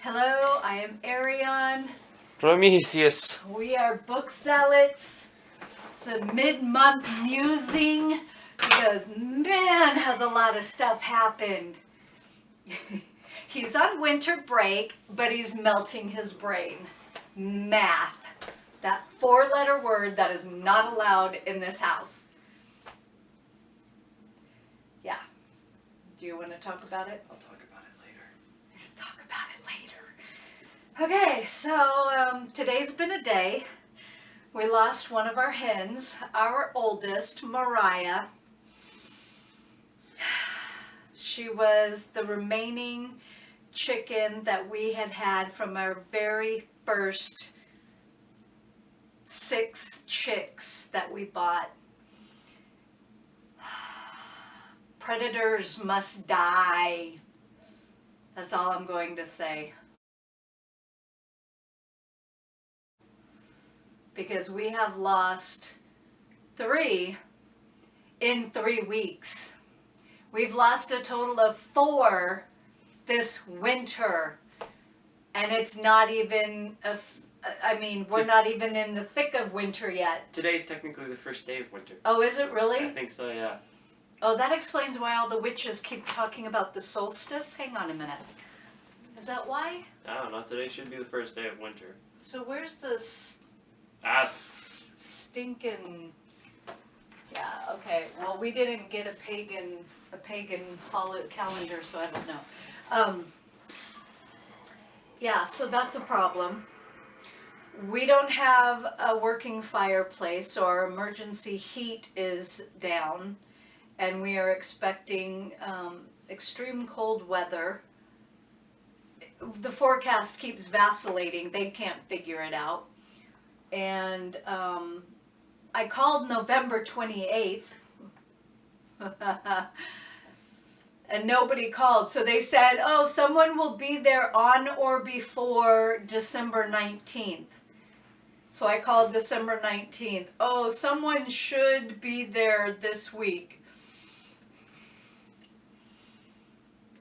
Hello, I am Arion. Prometheus. We are book zealots. It's a mid-month musing because man has a lot of stuff happened. He's on winter break, but he's melting his brain. Math. That 4-letter word that is not allowed in this house. Yeah. Do you want to talk about it? I'll talk about it later. Let's talk about it later. Okay, so today's been a day. We lost one of our hens, our oldest, Mariah. She was the remaining chicken that we had had from our very first 6 chicks that we bought. Predators must die. That's all I'm going to say. Because we have lost 3 in 3 weeks. We've lost a total of 4 this winter. And it's not even, we're not even in the thick of winter yet. Today's technically the first day of winter. Oh, is it really? I think so, yeah. Oh, that explains why all the witches keep talking about the solstice. Hang on a minute. Is that why? I don't know. Today should be the first day of winter. So where's the stinking... Yeah, okay. Well, we didn't get a pagan calendar, so I don't know. Yeah, so that's a problem. We don't have a working fireplace, so our emergency heat is down, and we are expecting extreme cold weather. The forecast keeps vacillating. They can't figure it out. And I called November 28th. And nobody called. So they said, oh, someone will be there on or before December 19th. So I called December 19th. Oh, someone should be there this week.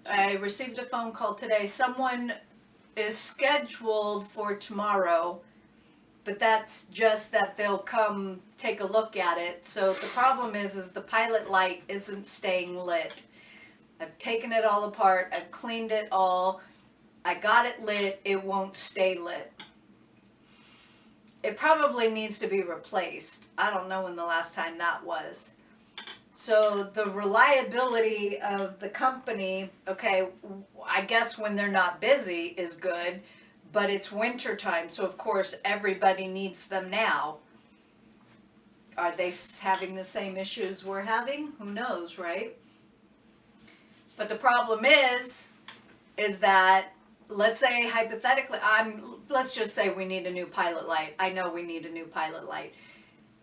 I received a phone call today. Someone is scheduled for tomorrow, but that's just that they'll come take a look at it. So the problem is the pilot light isn't staying lit. I've taken it all apart. I've cleaned it all. I got it lit. It won't stay lit. It probably needs to be replaced. I don't know when the last time that was. So the reliability of the company, okay, I guess when they're not busy is good, but it's winter time, so of course everybody needs them now. Are they having the same issues we're having? Who knows, right? But the problem is that, let's say hypothetically, let's just say we need a new pilot light. I know we need a new pilot light.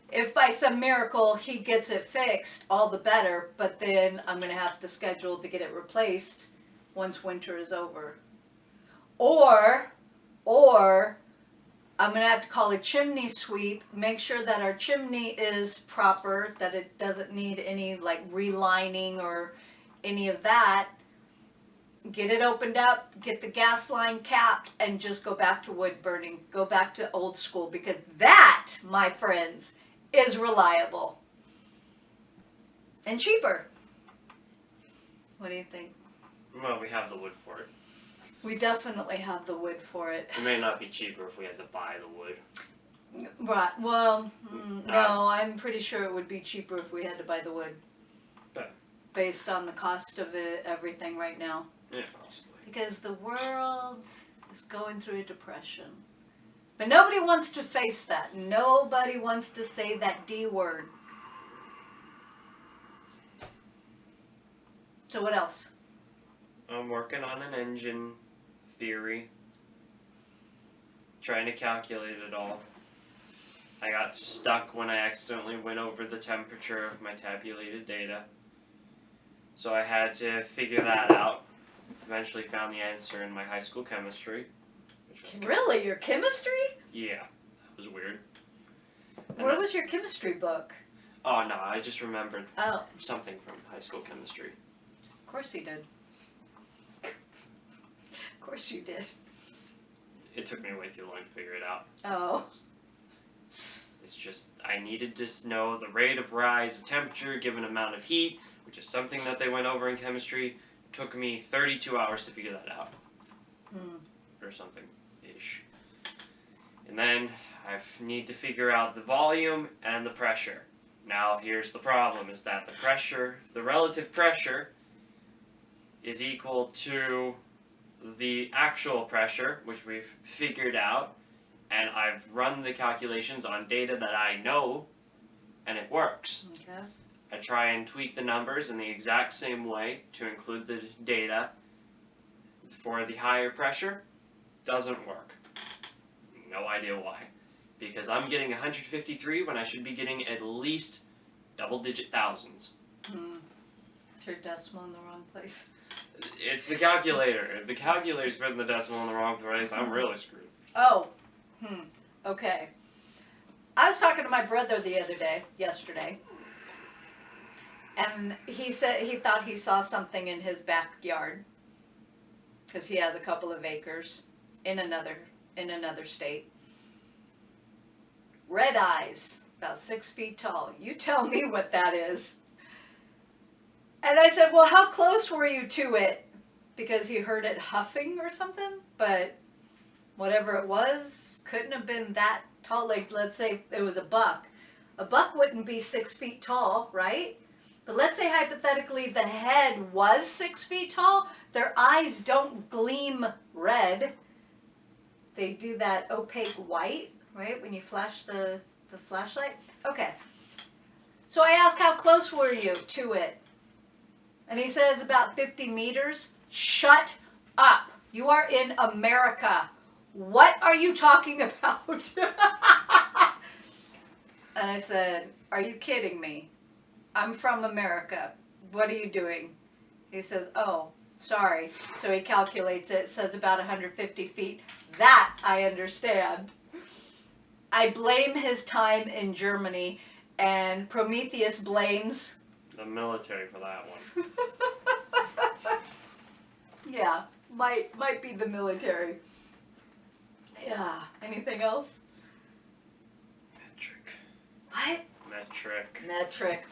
If by some miracle he gets it fixed, all the better, but then I'm going to have to schedule to get it replaced once winter is over. Or I'm going to have to call a chimney sweep, make sure that our chimney is proper, that it doesn't need any like relining or any of that. Get it opened up, get the gas line capped, and just go back to wood burning. Go back to old school, because that, my friends, is reliable. And cheaper. What do you think? Well, we have the wood for it. We definitely have the wood for it. It may not be cheaper if we had to buy the wood. Right, well, no, I'm pretty sure it would be cheaper if we had to buy the wood. Okay. Based on the cost of it, everything right now. Yeah, possibly. Because the world is going through a depression. But nobody wants to face that. Nobody wants to say that D word. So what else? I'm working on an engine theory. Trying to calculate it all. I got stuck when I accidentally went over the temperature of my tabulated data. So I had to figure that out. Eventually found the answer in my high school chemistry. Really? Your chemistry? Yeah, that was weird. Where was your chemistry book? Oh no, I just remembered Oh. something from high school chemistry. Of course you did. Of course you did. It took me way too long to figure it out. Oh. It's just, I needed to know the rate of rise of temperature given amount of heat, which is something that they went over in chemistry. It took me 32 hours to figure that out. Or something-ish. And then I need to figure out the volume and the pressure. Now here's the problem, is that the relative pressure is equal to the actual pressure, which we've figured out, and I've run the calculations on data that I know, and it works. Okay. I try and tweak the numbers in the exact same way to include the data for the higher pressure. Doesn't work. No idea why. Because I'm getting 153 when I should be getting at least double-digit thousands. Is your decimal in the wrong place? It's the calculator. If the calculator's putting the decimal in the wrong place, I'm really screwed. Oh. Okay. I was talking to my brother yesterday, and he said he thought he saw something in his backyard because he has a couple of acres in another state. Red eyes, about 6 feet tall. You tell me what that is. And I said, well, how close were you to it? Because he heard it huffing or something, but whatever it was, couldn't have been that tall. Like, let's say it was a buck. A buck wouldn't be 6 feet tall, right? But let's say hypothetically the head was 6 feet tall. Their eyes don't gleam red. They do that opaque white, right? When you flash the flashlight. Okay. So I asked, how close were you to it? And he says about 50 meters. Shut up. You are in America. What are you talking about? And I said, are you kidding me? I'm from America. What are you doing? He says, oh, sorry. So he calculates it. It says about 150 feet. That I understand. I blame his time in Germany, and Prometheus blames the military for that one. Yeah, might be the military. Yeah. Anything else? Metric. What? Metric.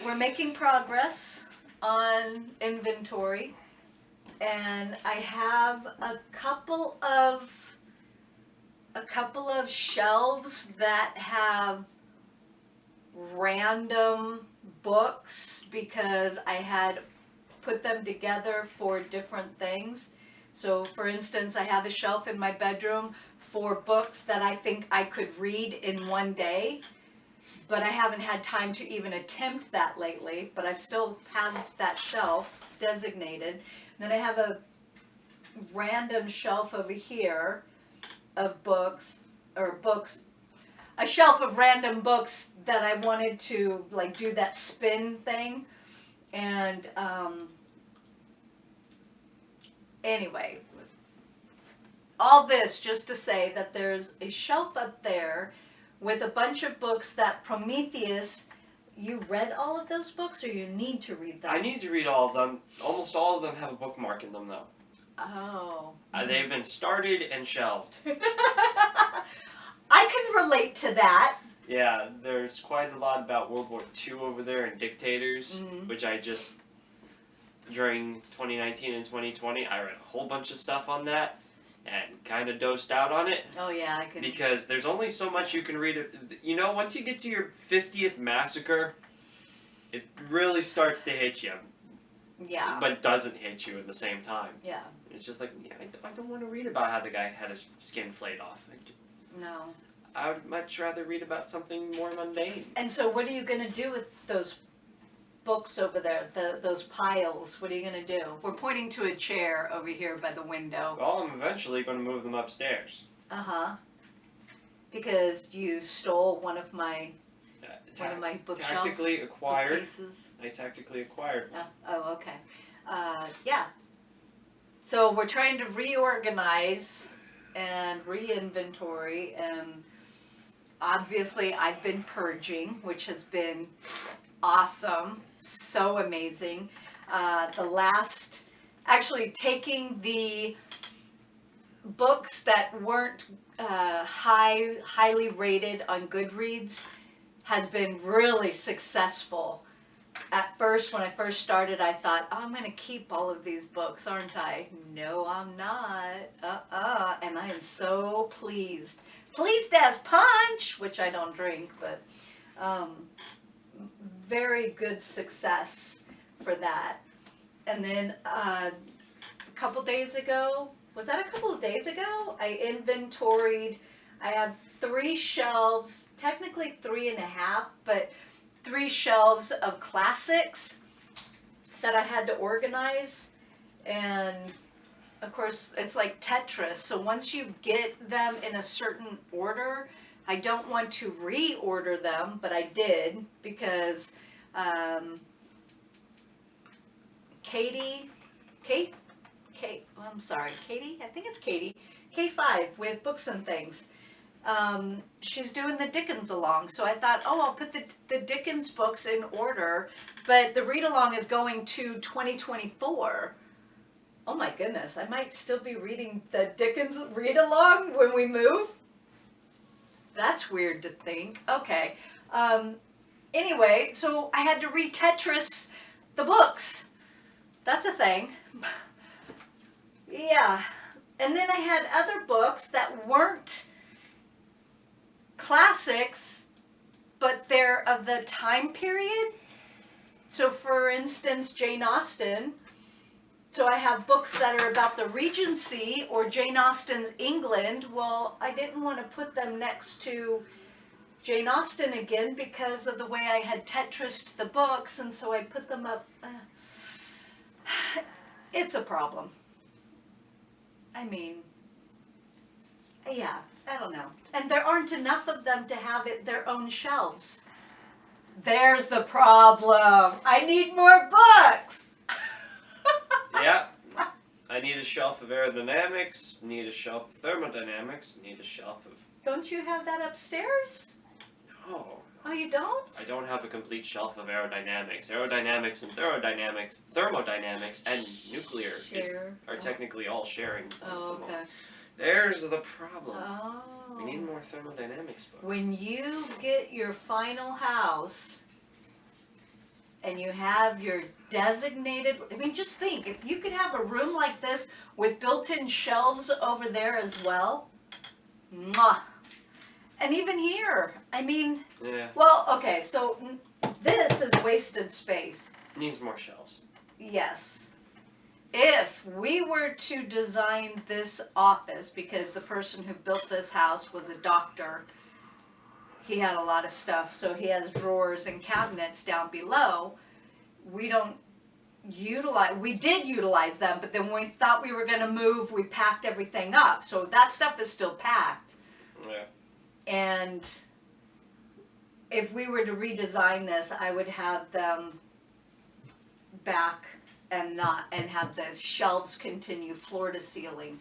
We're making progress on inventory, and I have a couple of shelves that have random books because I had put them together for different things. So for instance, I have a shelf in my bedroom for books that I think I could read in one day, but I haven't had time to even attempt that lately, but I've still had that shelf designated. Then I have a random shelf over here of books, a shelf of random books that I wanted to like do that spin thing. And anyway, all this just to say that there's a shelf up there with a bunch of books that Prometheus, you read all of those books or you need to read them? I need to read all of them. Almost all of them have a bookmark in them though. Oh. They've been started and shelved. I can relate to that. Yeah, there's quite a lot about World War II over there and dictators, which I just, during 2019 and 2020, I read a whole bunch of stuff on that and kind of dosed out on it. Oh yeah, I can. Because there's only so much you can read. You know, once you get to your 50th massacre, it really starts to hit you. Yeah. But doesn't hit you at the same time. Yeah. It's just like, yeah, I don't want to read about how the guy had his skin flayed off. No. I would much rather read about something more mundane. And so what are you going to do with those books over there, those piles? What are you going to do? We're pointing to a chair over here by the window. Well, I'm eventually going to move them upstairs. Uh-huh. Because you stole one of my bookshelves. Tactically acquired. Bookcases. I tactically acquired one. Oh, okay. Yeah. So we're trying to reorganize and re-inventory, and obviously I've been purging, which has been awesome, so amazing. Actually taking the books that weren't highly rated on Goodreads has been really successful. At first, when I first started, I thought, oh, I'm going to keep all of these books, aren't I? No, I'm not. And I am so pleased. Pleased as punch, which I don't drink, but very good success for that. And then a couple days ago, was that a couple of days ago? I inventoried, I have 3 shelves, technically 3.5, but 3 shelves of classics that I had to organize. And of course, it's like Tetris. So once you get them in a certain order, I don't want to reorder them, but I did because Katie, I'm sorry, Katie? I think it's Katie. K5 with Books and Things. She's doing the Dickens along, so I thought, oh, I'll put the Dickens books in order, but the read along is going to 2024. Oh my goodness, I might still be reading the Dickens read along when we move. That's weird to think. Okay. Anyway, so I had to re-Tetris the books. That's a thing. Yeah. And then I had other books that weren't classics, but they're of the time period. So for instance, Jane Austen. So I have books that are about the Regency or Jane Austen's England. Well, I didn't want to put them next to Jane Austen again because of the way I had Tetrised the books, and so I put them up. It's a problem. I mean, yeah, I don't know. And there aren't enough of them to have their own shelves. There's the problem. I need more books. Yeah. I need a shelf of aerodynamics, need a shelf of thermodynamics, need a shelf of... Don't you have that upstairs? No. Oh, you don't? I don't have a complete shelf of aerodynamics. Aerodynamics and thermodynamics, and nuclear are technically all sharing. Oh, okay. There's the problem. Oh. We need more thermodynamics books. When you get your final house and you have your designated, I mean, just think, if you could have a room like this with built-in shelves over there as well, mwah. And even here, I mean, yeah. Well, okay, so this is wasted space. Needs more shelves. Yes. If we were to design this office, because the person who built this house was a doctor, he had a lot of stuff, so he has drawers and cabinets down below. We did utilize them, but then when we thought we were going to move, we packed everything up. So that stuff is still packed. Yeah. And if we were to redesign this, I would have them back and have the shelves continue floor to ceiling.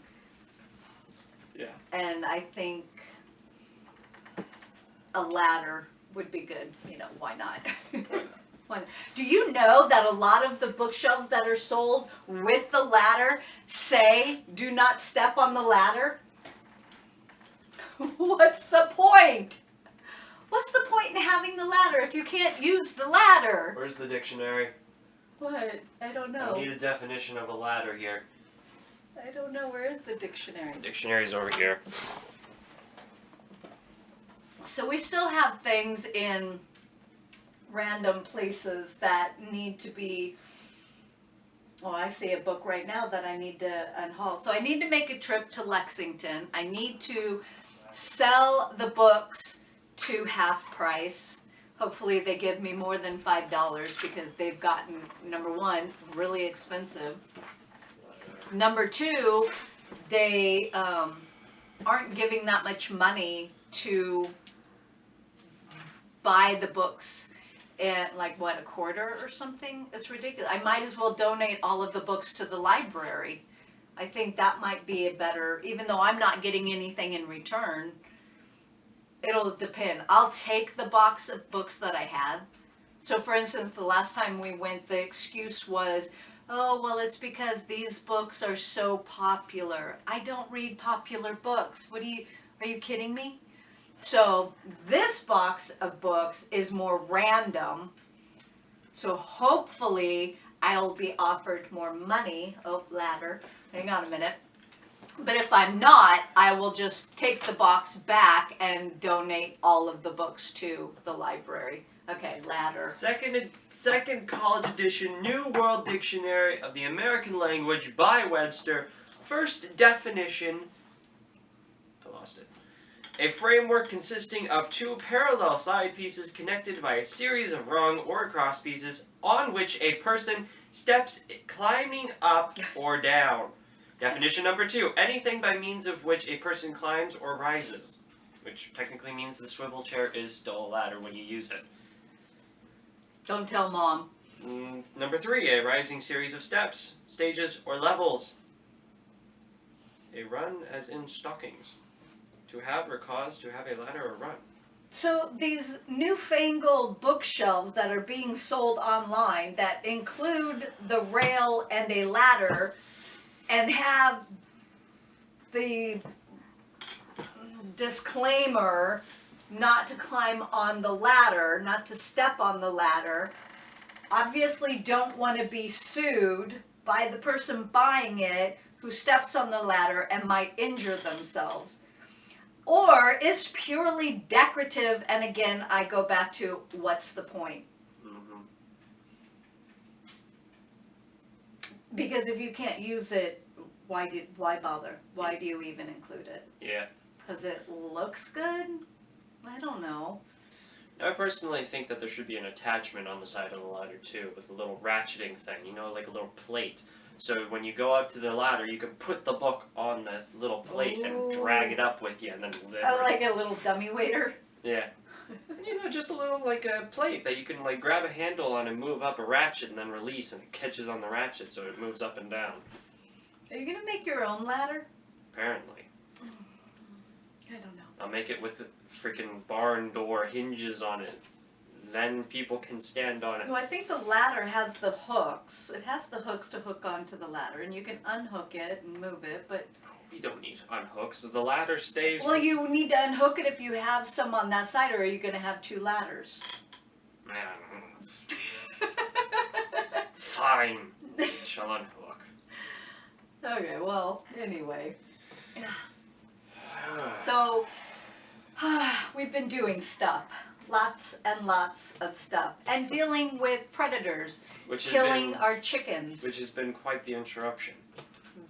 Yeah. And I think a ladder would be good. You know, why not? Why not? Do you know that a lot of the bookshelves that are sold with the ladder say, do not step on the ladder? What's the point? What's the point in having the ladder if you can't use the ladder? Where's the dictionary? What? I don't know. I need a definition of a ladder here. I don't know. Where is the dictionary? The dictionary's over here. So we still have things in random places that need to be... Well, I see a book right now that I need to unhaul. So I need to make a trip to Lexington. I need to sell the books to half price. Hopefully they give me more than $5 because they've gotten, number one, really expensive. Number two, they aren't giving that much money to buy the books at like what, a quarter or something? It's ridiculous. I might as well donate all of the books to the library. I think that might be a better, even though I'm not getting anything in return, it'll depend. I'll take the box of books that I had. So for instance, the last time we went, the excuse was, Oh, well, it's because these books are so popular. I don't read popular books. Are you kidding me? So this box of books is more random. So hopefully I'll be offered more money. Oh, ladder. Hang on a minute. But if I'm not, I will just take the box back and donate all of the books to the library. Okay, ladder. Second college edition New World Dictionary of the American Language by Webster. First definition. I lost it. A framework consisting of two parallel side pieces connected by a series of rung or cross pieces on which a person steps climbing up or down. Definition number 2. Anything by means of which a person climbs or rises. Which technically means the swivel chair is still a ladder when you use it. Don't tell Mom. Number 3. A rising series of steps, stages, or levels. A run as in stockings. To have or cause to have a ladder or run. So these newfangled bookshelves that are being sold online that include the rail and a ladder and have the disclaimer not to climb on the ladder, not to step on the ladder, obviously don't want to be sued by the person buying it who steps on the ladder and might injure themselves. Or it's purely decorative, and again, I go back to what's the point? Mm-hmm. Because if you can't use it, why bother? Why do you even include it? Yeah. Because it looks good? I don't know. I personally think that there should be an attachment on the side of the ladder too, with a little ratcheting thing, like a little plate. So when you go up to the ladder, you can put the book on the little plate and drag it up with you, and then. Oh, like a little dummy waiter. Yeah. Just a little a plate that you can grab a handle on and move up a ratchet and then release, and it catches on the ratchet, so it moves up and down. Are you gonna make your own ladder? Apparently. I don't know. I'll make it with freaking barn door hinges on it. Then people can stand on it. Well, I think the ladder has the hooks. It has the hooks to hook onto the ladder, and you can unhook it and move it, but... We don't need unhooks. The ladder stays... Well, you need to unhook it if you have some on that side, or are you going to have two ladders? Fine. I shall unhook. Okay, well, anyway. So, we've been doing stuff. Lots and lots of stuff. And dealing with predators. Killing our chickens. Which has been quite the interruption.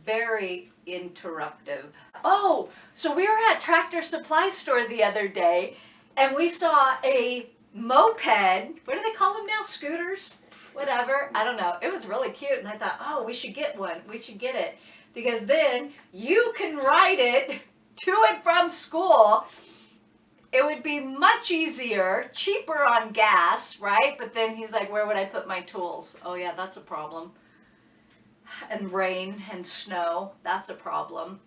Very interruptive. Oh, so we were at Tractor Supply Store the other day, and we saw a moped. What do they call them now? Scooters? Whatever. I don't know. It was really cute, and I thought, oh, we should get one. We should get it. Because then you can ride it to and from school. It would be much easier, cheaper on gas, right? But then he's like, where would I put my tools? Oh yeah, that's a problem. And rain and snow, that's a problem.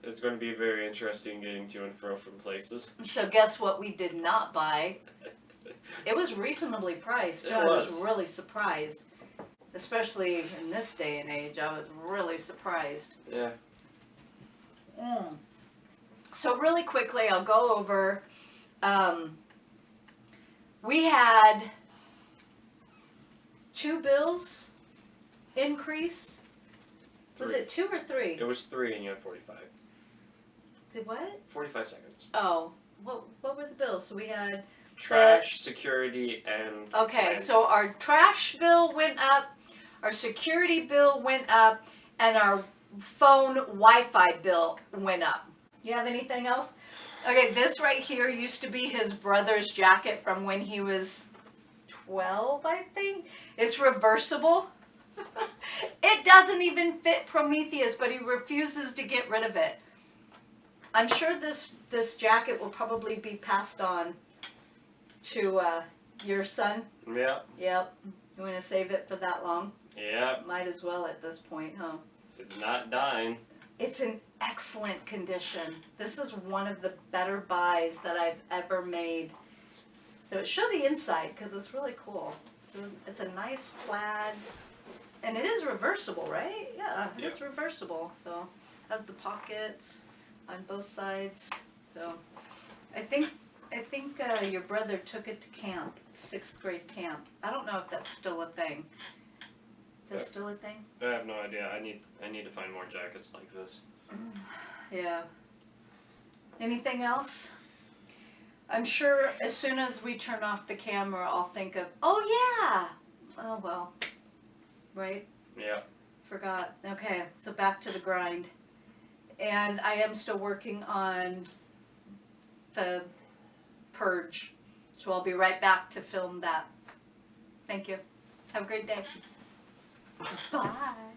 It's going to be very interesting getting to and fro from places. So guess what we did not buy? It was reasonably priced, too. I was really surprised. Especially in this day and age, I was really surprised. Yeah. So really quickly, I'll go over, we had 2 bills increase. Was it 2 or 3? It was 3 and you had 45. Did what? 45 seconds. Oh, what were the bills? So we had... Trash, security, and... Okay, rent. so our trash bill went up, our security bill went up, and our phone Wi-Fi bill went up. You have anything else? Okay, this right here used to be his brother's jacket from when he was 12, I think. It's reversible. It doesn't even fit Prometheus, but he refuses to get rid of it. I'm sure this jacket will probably be passed on to your son. Yeah. Yep. You want to save it for that long? Yeah. Might as well at this point, huh? It's not dying. It's in excellent condition. This is one of the better buys that I've ever made. So show the inside because it's really cool. So it's a nice plaid. And it is reversible, right? Yeah, Yep. it's reversible. So has the pockets on both sides. So I think your brother took it to camp, 6th grade camp. I don't know if that's still a thing. Is that Yep. still a thing? I have no idea. I need to find more jackets like this. Yeah. Anything else? I'm sure as soon as we turn off the camera, I'll think of, oh yeah! Oh well. Right? Yeah. Forgot. Okay, so back to the grind. And I am still working on the purge. So I'll be right back to film that. Thank you. Have a great day. Bye.